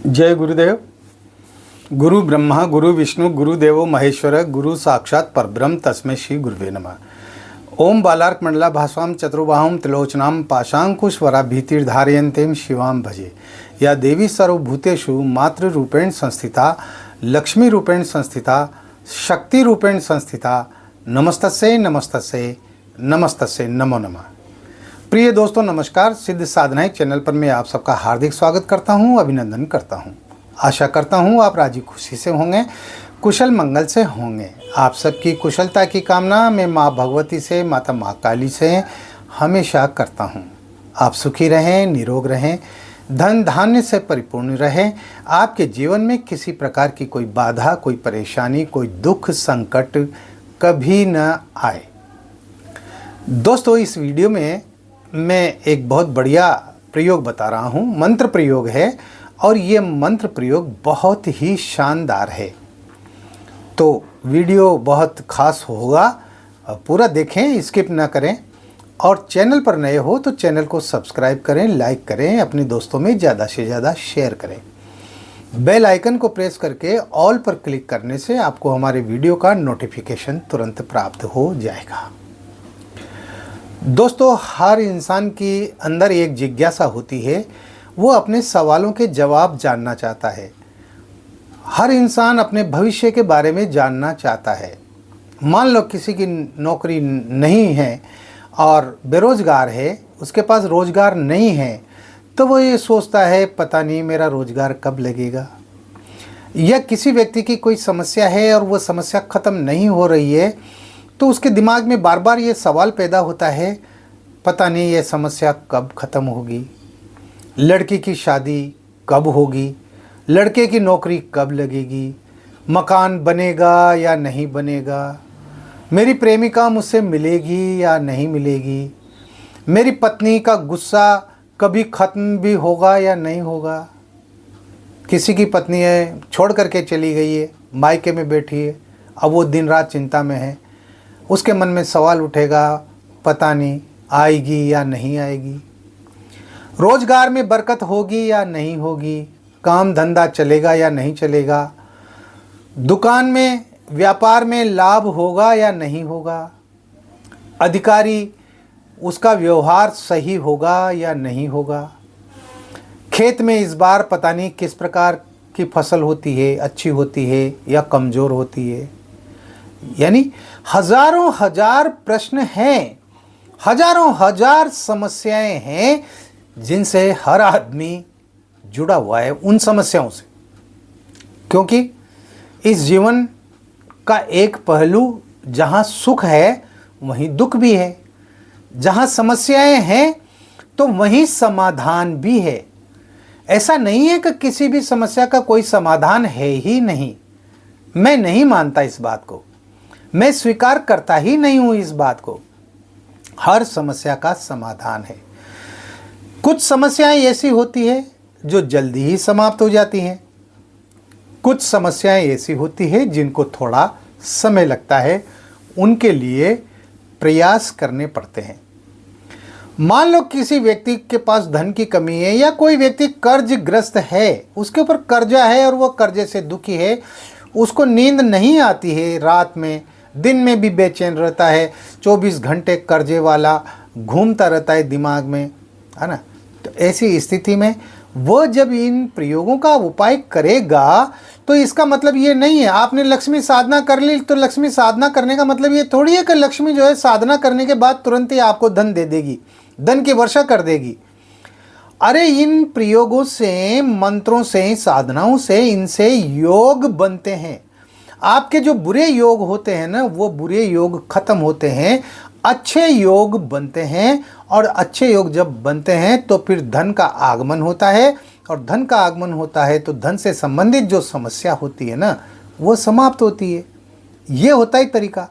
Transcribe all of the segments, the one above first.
जय गुरुदेव। गुरु ब्रह्मा गुरु विष्णु गुरुदेवो महेश्वर गुरु साक्षात परब्रह्म तस्मै श्री गुरुवे नमः। ओम बालार्क मंडला भास्वाम चतुर्बाहुं त्रिलोचनां पाशांकुशवराभीतिर्धारयन्तीं शिवां भजे। या देवी सर्वभूतेषु मातृरूपेण संस्थिता लक्ष्मी रूपेण संस्थिता शक्ति रूपेण संस्थिता नमस्तस्यै नमस्तस्यै नमस्तस्यै नमो नमः। प्रिय दोस्तों नमस्कार। सिद्ध साधनाएं चैनल पर मैं आप सबका हार्दिक स्वागत करता हूं, अभिनंदन करता हूं। आशा करता हूं आप राजी खुशी से होंगे, कुशल मंगल से होंगे। आप सबकी कुशलता की कामना मैं माँ भगवती से, माता माँ काली से हमेशा करता हूं। आप सुखी रहें, निरोग रहें, धन धान्य से परिपूर्ण रहें। आपके जीवन में किसी प्रकार की कोई बाधा, कोई परेशानी, कोई दुख संकट कभी न आए। दोस्तों इस वीडियो में मैं एक बहुत बढ़िया प्रयोग बता रहा हूँ। मंत्र प्रयोग है और ये मंत्र प्रयोग बहुत ही शानदार है, तो वीडियो बहुत खास होगा। पूरा देखें, स्किप ना करें। और चैनल पर नए हो तो चैनल को सब्सक्राइब करें, लाइक करें, अपने दोस्तों में ज़्यादा से ज़्यादा शेयर करें। बेल आइकन को प्रेस करके ऑल पर क्लिक करने से आपको हमारे वीडियो का नोटिफिकेशन तुरंत प्राप्त हो जाएगा। दोस्तों हर इंसान के अंदर एक जिज्ञासा होती है, वो अपने सवालों के जवाब जानना चाहता है। हर इंसान अपने भविष्य के बारे में जानना चाहता है। मान लो किसी की नौकरी नहीं है और बेरोज़गार है, उसके पास रोज़गार नहीं है, तो वो ये सोचता है पता नहीं मेरा रोज़गार कब लगेगा। या किसी व्यक्ति की कोई समस्या है और वो समस्या ख़त्म नहीं हो रही है, तो उसके दिमाग में बार बार ये सवाल पैदा होता है पता नहीं ये समस्या कब ख़त्म होगी, लड़की की शादी कब होगी, लड़के की नौकरी कब लगेगी, मकान बनेगा या नहीं बनेगा, मेरी प्रेमिका मुझसे मिलेगी या नहीं मिलेगी, मेरी पत्नी का गुस्सा कभी ख़त्म भी होगा या नहीं होगा। किसी की पत्नी है छोड़ करके चली गई है, मायके में बैठी है, अब वो दिन रात चिंता में है। उसके मन में सवाल उठेगा पता नहीं आएगी या नहीं आएगी, रोज़गार में बरकत होगी या नहीं होगी, काम धंधा चलेगा या नहीं चलेगा, दुकान में व्यापार में लाभ होगा या नहीं होगा, अधिकारी उसका व्यवहार सही होगा या नहीं होगा, खेत में इस बार पता नहीं किस प्रकार की फसल होती है, अच्छी होती है या कमज़ोर होती है। यानी हजारों हजार प्रश्न हैं, हजारों हजार समस्याएं हैं जिनसे हर आदमी जुड़ा हुआ है उन समस्याओं से। क्योंकि इस जीवन का एक पहलू जहां सुख है वहीं दुख भी है, जहां समस्याएं हैं तो वहीं समाधान भी है। ऐसा नहीं है कि किसी भी समस्या का कोई समाधान है ही नहीं। मैं नहीं मानता इस बात को, मैं स्वीकार करता ही नहीं हूं इस बात को। हर समस्या का समाधान है। कुछ समस्याएं ऐसी होती है जो जल्दी ही समाप्त हो जाती हैं, कुछ समस्याएं ऐसी होती है जिनको थोड़ा समय लगता है, उनके लिए प्रयास करने पड़ते हैं। मान लो किसी व्यक्ति के पास धन की कमी है या कोई व्यक्ति कर्जग्रस्त है, उसके ऊपर कर्जा है और वो कर्जे से दुखी है, उसको नींद नहीं आती है, रात में दिन में भी बेचैन रहता है, 24 घंटे कर्जे वाला घूमता रहता है दिमाग में, है ना। तो ऐसी स्थिति में वो जब इन प्रयोगों का उपाय करेगा तो इसका मतलब ये नहीं है आपने लक्ष्मी साधना कर ली तो लक्ष्मी साधना करने का मतलब ये थोड़ी है कि लक्ष्मी जो है साधना करने के बाद तुरंत ही आपको धन दे देगी, धन की वर्षा कर देगी। अरे इन प्रयोगों से, मंत्रों से, साधनाओं से, इनसे योग बनते हैं। आपके जो बुरे योग होते हैं ना, वो बुरे योग खत्म होते हैं, अच्छे योग बनते हैं। और अच्छे योग जब बनते हैं तो फिर धन का आगमन होता है, और धन का आगमन होता है तो धन से संबंधित जो समस्या होती है ना वो समाप्त होती है। ये होता है तरीका।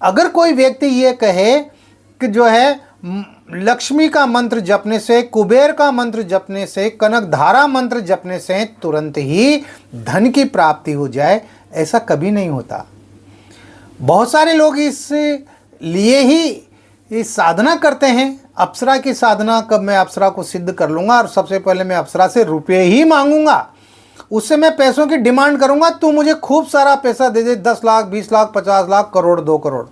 अगर कोई व्यक्ति ये कहे कि जो है लक्ष्मी का मंत्र जपने से, कुबेर का मंत्र जपने से, कनक धारा मंत्र जपने से तुरंत ही धन की प्राप्ति हो जाए, ऐसा कभी नहीं होता। बहुत सारे लोग इस लिए ही इस साधना करते हैं। अप्सरा की साधना, कब मैं अप्सरा को सिद्ध कर लूँगा और सबसे पहले मैं अप्सरा से रुपये ही मांगूंगा उससे मैं पैसों की डिमांड करूंगा, तू मुझे खूब सारा पैसा दे दे, 10 लाख, 20 लाख, 50 लाख, करोड़, 2 करोड़।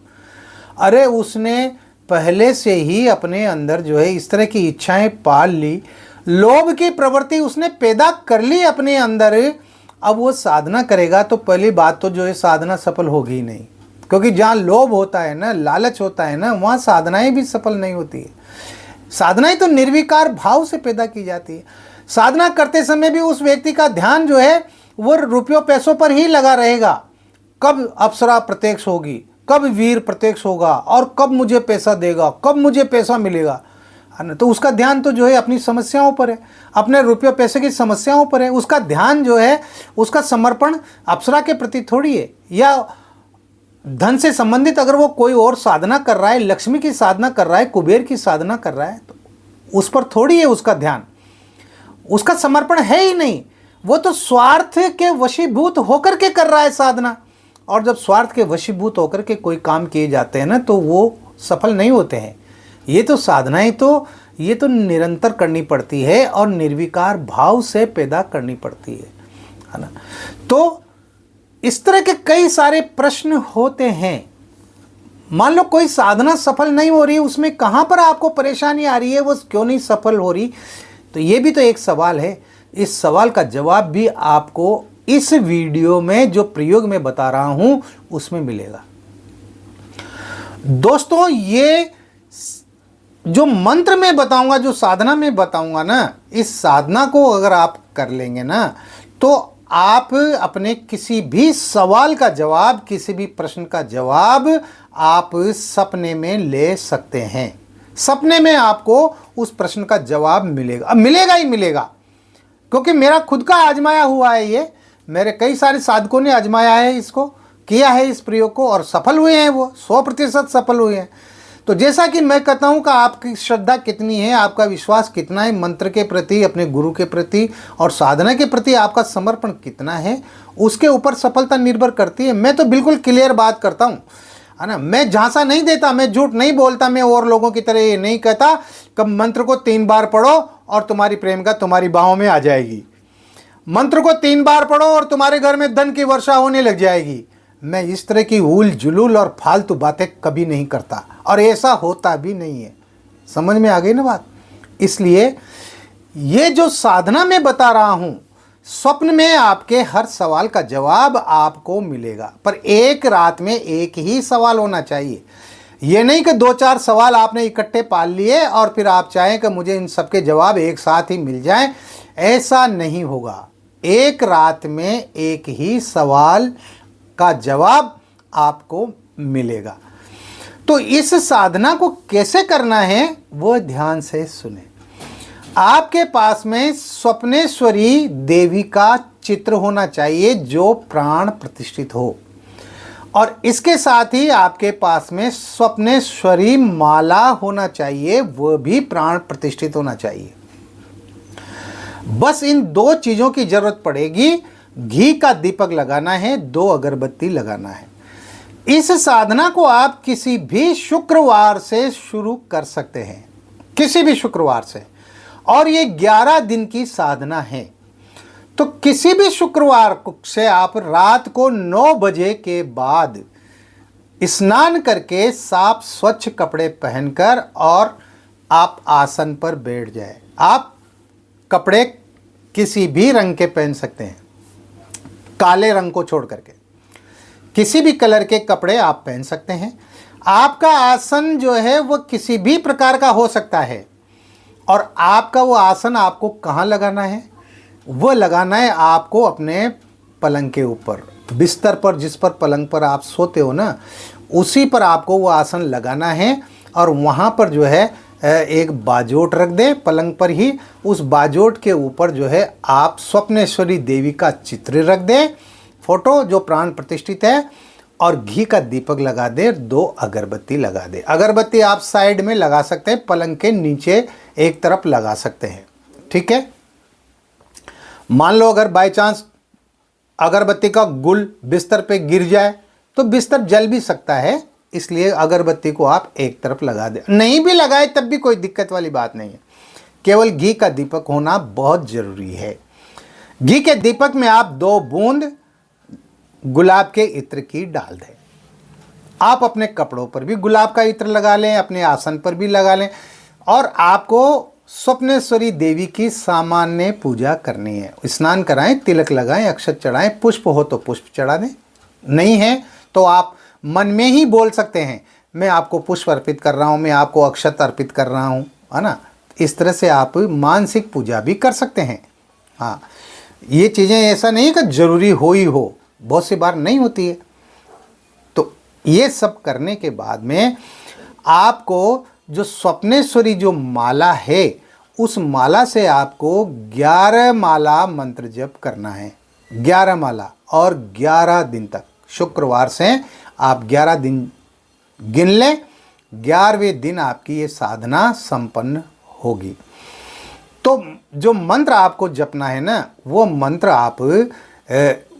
अरे उसने पहले से ही अपने अंदर जो है इस तरह की इच्छाएं पाल ली, लोभ की प्रवृत्ति उसने पैदा कर ली अपने अंदर। अब वो साधना करेगा तो पहली बात तो जो है साधना सफल होगी ही नहीं, क्योंकि जहाँ लोभ होता है ना, लालच होता है ना, वहाँ साधनाएं भी सफल नहीं होती है। साधनाएं तो निर्विकार भाव से पैदा की जाती है। साधना करते समय भी उस व्यक्ति का ध्यान जो है वो रुपयों पैसों पर ही लगा रहेगा। कब अप्सरा प्रत्यक्ष होगी, कब वीर प्रत्यक्ष होगा, और कब मुझे पैसा देगा, कब मुझे पैसा मिलेगा, है ना। तो उसका ध्यान तो जो है अपनी समस्याओं पर है, अपने रुपये पैसे की समस्याओं पर है। उसका ध्यान जो है, उसका समर्पण अप्सरा के प्रति थोड़ी है, या धन से संबंधित अगर वो कोई और साधना कर रहा है, लक्ष्मी की साधना कर रहा है, कुबेर की साधना कर रहा है, तो उस पर थोड़ी है उसका ध्यान, उसका समर्पण है ही नहीं। वो तो स्वार्थ के वशीभूत होकर के कर रहा है साधना। और जब स्वार्थ के वशीभूत होकर के कोई काम किए जाते हैं ना, तो वो सफल नहीं होते हैं। ये तो साधनाएं तो ये तो निरंतर करनी पड़ती है और निर्विकार भाव से पैदा करनी पड़ती है ना। तो इस तरह के कई सारे प्रश्न होते हैं। मान लो कोई साधना सफल नहीं हो रही, उसमें कहाँ पर आपको परेशानी आ रही है, वो क्यों नहीं सफल हो रही, तो ये भी तो एक सवाल है। इस सवाल का जवाब भी आपको इस वीडियो में जो प्रयोग में बता रहा हूं उसमें मिलेगा। दोस्तों, ये जो मंत्र में बताऊंगा, जो साधना में बताऊंगा ना, इस साधना को अगर आप कर लेंगे ना, तो आप अपने किसी भी सवाल का जवाब, किसी भी प्रश्न का जवाब आप सपने में ले सकते हैं। सपने में आपको उस प्रश्न का जवाब मिलेगा। अब मिलेगा ही मिलेगा, क्योंकि मेरा खुद का आजमाया हुआ है ये। मेरे कई सारे साधकों ने आजमाया है, इसको किया है, इस प्रयोग को, और सफल हुए हैं, वो 100% सफल हुए हैं। तो जैसा कि मैं कहता हूं कि आपकी श्रद्धा कितनी है, आपका विश्वास कितना है मंत्र के प्रति, अपने गुरु के प्रति और साधना के प्रति आपका समर्पण कितना है, उसके ऊपर सफलता निर्भर करती है। मैं तो बिल्कुल क्लियर बात करता हूं, है ना। मैं झांसा नहीं देता, मैं झूठ नहीं बोलता, मैं और लोगों की तरह ये नहीं कहता कि मंत्र को 3 बार पढ़ो और तुम्हारी प्रेमिका तुम्हारी बाहों में आ जाएगी, मंत्र को 3 बार पढ़ो और तुम्हारे घर में धन की वर्षा होने लग जाएगी। मैं इस तरह की उल जुलूल और फालतू बातें कभी नहीं करता, और ऐसा होता भी नहीं है। समझ में आ गई ना बात। इसलिए ये जो साधना में बता रहा हूं, स्वप्न में आपके हर सवाल का जवाब आपको मिलेगा, पर एक रात में एक ही सवाल होना चाहिए। ये नहीं कि 2-4 सवाल आपने इकट्ठे पाल लिए और फिर आप चाहें कि मुझे इन सबके जवाब एक साथ ही मिल जाएं। ऐसा नहीं होगा। एक रात में एक ही सवाल का जवाब आपको मिलेगा। तो इस साधना को कैसे करना है वो ध्यान से सुने। आपके पास में स्वप्नेश्वरी देवी का चित्र होना चाहिए जो प्राण प्रतिष्ठित हो, और इसके साथ ही आपके पास में स्वप्नेश्वरी माला होना चाहिए, वह भी प्राण प्रतिष्ठित होना चाहिए। बस इन 2 चीजों की जरूरत पड़ेगी। घी का दीपक लगाना है, 2 अगरबत्ती लगाना है। इस साधना को आप किसी भी शुक्रवार से शुरू कर सकते हैं, किसी भी शुक्रवार से, और ये 11 दिन की साधना है। तो किसी भी शुक्रवार से आप रात को 9 बजे के बाद स्नान करके साफ स्वच्छ कपड़े पहनकर और आप आसन पर बैठ जाए। आप कपड़े किसी भी रंग के पहन सकते हैं, काले रंग को छोड़ करके किसी भी कलर के कपड़े आप पहन सकते हैं। आपका आसन जो है वो किसी भी प्रकार का हो सकता है, और आपका वो आसन आपको कहाँ लगाना है, वो लगाना है आपको अपने पलंग के ऊपर, बिस्तर पर, जिस पर पलंग पर आप सोते हो ना, उसी पर आपको वो आसन लगाना है। और वहाँ पर जो है एक बाजोट रख दें पलंग पर ही। उस बाजोट के ऊपर जो है आप स्वप्नेश्वरी देवी का चित्र रख दें, फोटो जो प्राण प्रतिष्ठित है, और घी का दीपक लगा दे, 2 अगरबत्ती लगा दे। अगरबत्ती आप साइड में लगा सकते हैं, पलंग के नीचे एक तरफ लगा सकते हैं, ठीक है। मान लो अगर बाय चांस अगरबत्ती का गुल बिस्तर पे गिर जाए तो बिस्तर जल भी सकता है, इसलिए अगरबत्ती को आप एक तरफ लगा दें। नहीं भी लगाए तब भी कोई दिक्कत वाली बात नहीं है, केवल घी का दीपक होना बहुत जरूरी है। घी के दीपक में आप 2 बूंद गुलाब के इत्र की डाल दें। आप अपने कपड़ों पर भी गुलाब का इत्र लगा लें, अपने आसन पर भी लगा लें, और आपको स्वप्नेश्वरी देवी की सामान्य पूजा करनी है। स्नान कराएं, तिलक लगाएं, अक्षत चढ़ाएं, पुष्प हो तो पुष्प चढ़ा दें, नहीं है तो आप मन में ही बोल सकते हैं मैं आपको पुष्प अर्पित कर रहा हूं, मैं आपको अक्षत अर्पित कर रहा हूं, है ना। इस तरह से आप मानसिक पूजा भी कर सकते हैं। हाँ, ये चीज़ें ऐसा नहीं कि जरूरी हो ही हो, बहुत सी बार नहीं होती है। तो ये सब करने के बाद में आपको जो स्वप्नेश्वरी जो माला है, उस माला से आपको 11 माला मंत्र जप करना है। 11 माला, और 11 दिन तक, शुक्रवार से आप 11 दिन गिन लें, 11वें दिन आपकी ये साधना संपन्न होगी। तो जो मंत्र आपको जपना है ना, वो मंत्र आप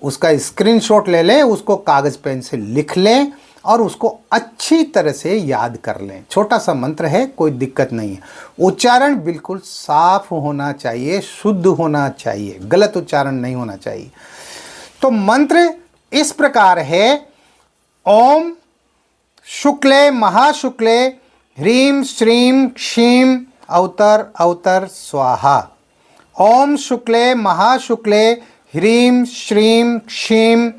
उसका स्क्रीनशॉट ले लें, उसको कागज़ पेन से लिख लें और उसको अच्छी तरह से याद कर लें। छोटा सा मंत्र है, कोई दिक्कत नहीं है। उच्चारण बिल्कुल साफ होना चाहिए, शुद्ध होना चाहिए, गलत उच्चारण नहीं होना चाहिए। तो मंत्र इस प्रकार है, ओम शुक्ले महाशुक्ले ह्रीं श्रीं क्षीं अवतर अवतर स्वाहा। ओम शुक्ले महाशुक्ले ह्रीं श्रीं क्षीं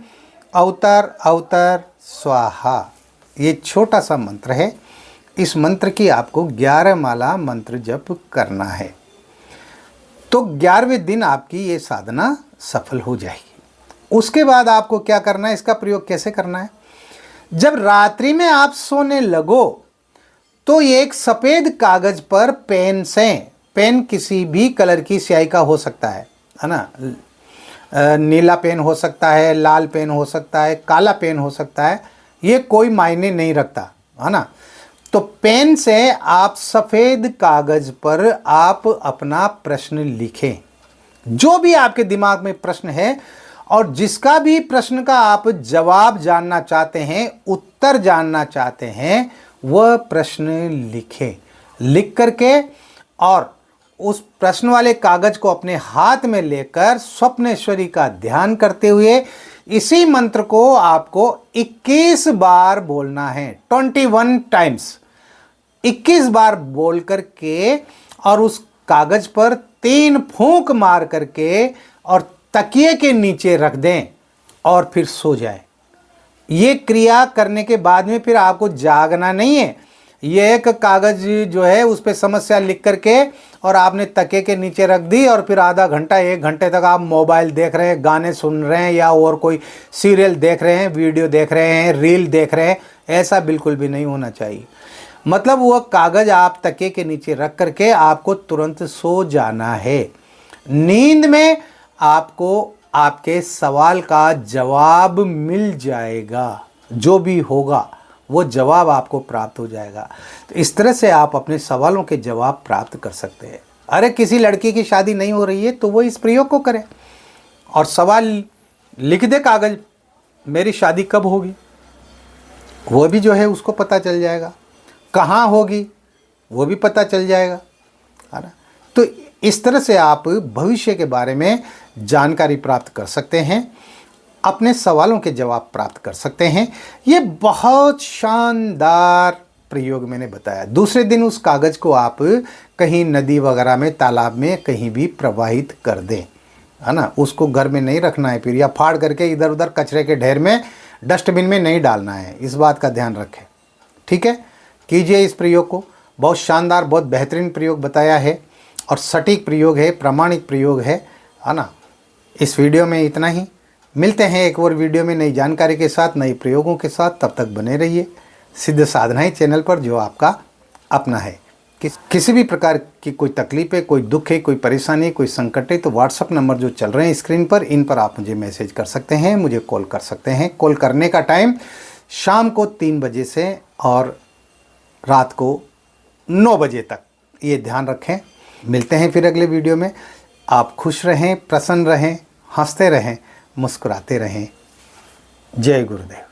अवतर अवतर स्वाहा। ये छोटा सा मंत्र है। इस मंत्र की आपको 11 माला मंत्र जप करना है, तो 11वें दिन आपकी ये साधना सफल हो जाएगी। उसके बाद आपको क्या करना है, इसका प्रयोग कैसे करना है, जब रात्रि में आप सोने लगो तो एक सफ़ेद कागज पर पेन से, पेन किसी भी कलर की स्याही का हो सकता है ना, नीला पेन हो सकता है, लाल पेन हो सकता है, काला पेन हो सकता है, ये कोई मायने नहीं रखता, है ना। तो पेन से आप सफ़ेद कागज पर आप अपना प्रश्न लिखें, जो भी आपके दिमाग में प्रश्न है, और जिसका भी प्रश्न का आप जवाब जानना चाहते हैं, उत्तर जानना चाहते हैं, वह प्रश्न लिखें। लिख करके और उस प्रश्न वाले कागज को अपने हाथ में लेकर स्वप्नेश्वरी का ध्यान करते हुए इसी मंत्र को आपको 21 बार बोलना है, 21 टाइम्स, 21 बार बोल करके, और उस कागज पर 3 फूंक मार करके और तकिए के नीचे रख दें और फिर सो जाए। ये क्रिया करने के बाद में फिर आपको जागना नहीं है। ये एक कागज जो है उस पर समस्या लिख करके और आपने तकिए के नीचे रख दी, और फिर आधा घंटा 1 घंटे तक आप मोबाइल देख रहे हैं, गाने सुन रहे हैं, या और कोई सीरियल देख रहे हैं, वीडियो देख रहे हैं, रील देख रहे हैं, ऐसा बिल्कुल भी नहीं होना चाहिए। मतलब वह कागज आप तकिए के नीचे रख करके आपको तुरंत सो जाना है। नींद में आपको आपके सवाल का जवाब मिल जाएगा, जो भी होगा वो जवाब आपको प्राप्त हो जाएगा। तो इस तरह से आप अपने सवालों के जवाब प्राप्त कर सकते हैं। अरे किसी लड़की की शादी नहीं हो रही है तो वो इस प्रयोग को करे और सवाल लिख दे कागज, मेरी शादी कब होगी, वो भी जो है उसको पता चल जाएगा, कहाँ होगी वो भी पता चल जाएगा, है ना। तो इस तरह से आप भविष्य के बारे में जानकारी प्राप्त कर सकते हैं, अपने सवालों के जवाब प्राप्त कर सकते हैं। ये बहुत शानदार प्रयोग मैंने बताया। दूसरे दिन उस कागज़ को आप कहीं नदी वगैरह में, तालाब में कहीं भी प्रवाहित कर दें, है ना। उसको घर में नहीं रखना है फिर, या फाड़ करके इधर उधर कचरे के ढेर में, डस्टबिन में नहीं डालना है। इस बात का ध्यान रखें, ठीक है। कीजिए इस प्रयोग को, बहुत शानदार, बहुत बेहतरीन प्रयोग बताया है और सटीक प्रयोग है, प्रामाणिक प्रयोग है ना। इस वीडियो में इतना ही। मिलते हैं एक और वीडियो में नई जानकारी के साथ, नए प्रयोगों के साथ। तब तक बने रहिए सिद्ध साधनाएं चैनल पर, जो आपका अपना है। किसी भी प्रकार की कोई तकलीफ है, कोई दुख है, कोई परेशानी है, कोई संकट है, तो व्हाट्सअप नंबर जो चल रहे हैं स्क्रीन पर, इन पर आप मुझे मैसेज कर सकते हैं, मुझे कॉल कर सकते हैं। कॉल करने का टाइम शाम को 3 बजे से और रात को 9 बजे तक, ये ध्यान रखें। मिलते हैं फिर अगले वीडियो में। आप खुश रहें, प्रसन्न रहें, हंसते रहें, मुस्कुराते रहें। जय गुरुदेव।